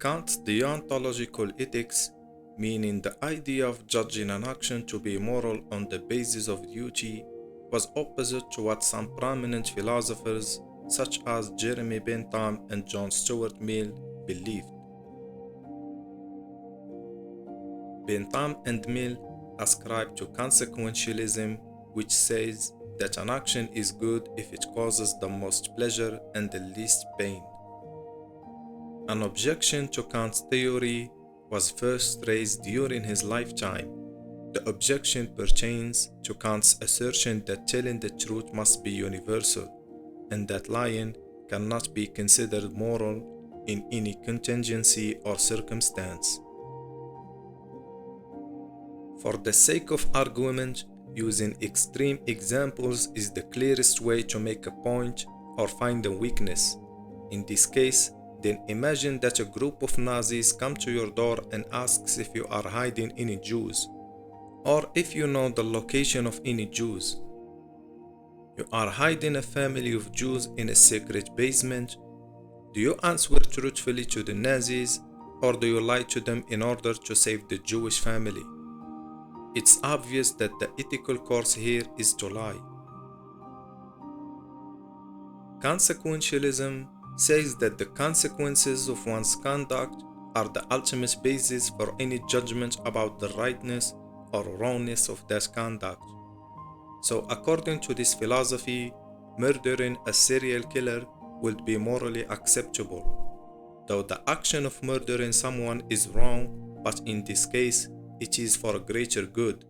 Kant's deontological ethics, meaning the idea of judging an action to be moral on the basis of duty, was opposite to what some prominent philosophers such as Jeremy Bentham and Stuart Mill believed. Bentham and Mill ascribe to consequentialism, which says that an action is good if it causes the most pleasure and the least pain. An objection to Kant's theory was first raised during his lifetime. The objection pertains to Kant's assertion that telling the truth must be universal, and that lying cannot be considered moral in any contingency or circumstance. For the sake of argument, using extreme examples is the clearest way to make a point or find a weakness. In this case, then imagine that a group of Nazis come to your door and asks if you are hiding any Jews, or if you know the location of any Jews. You are hiding a family of Jews in a secret basement. Do you answer truthfully to the Nazis, or do you lie to them in order to save the Jewish family? It's obvious that the ethical course here is to lie. Consequentialism says that the consequences of one's conduct are the ultimate basis for any judgment about the rightness or wrongness of that conduct. So according to this philosophy, murdering a serial killer would be morally acceptable, though the action of murdering someone is wrong, but in this case, it is for a greater good.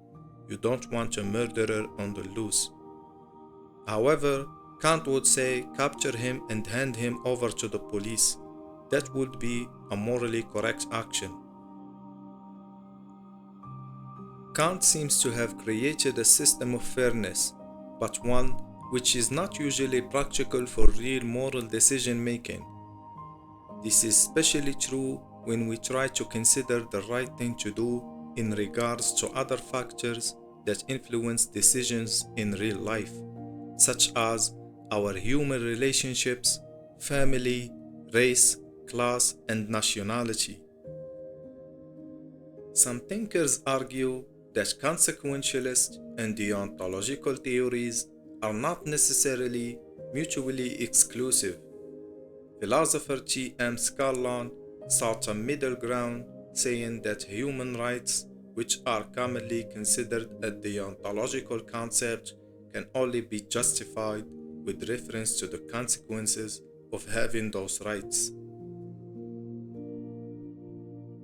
You don't want a murderer on the loose. However, Kant would say capture him and hand him over to the police. That would be a morally correct action. Kant seems to have created a system of fairness, but one which is not usually practical for real moral decision making. This is especially true when we try to consider the right thing to do in regards to other factors that influence decisions in real life, such as our human relationships, family, race, class, and nationality. Some thinkers argue that consequentialist and deontological theories are not necessarily mutually exclusive. Philosopher T.M. Scarlon sought a middle ground, saying that human rights, which are commonly considered a deontological concept, can only be justified with reference to the consequences of having those rights.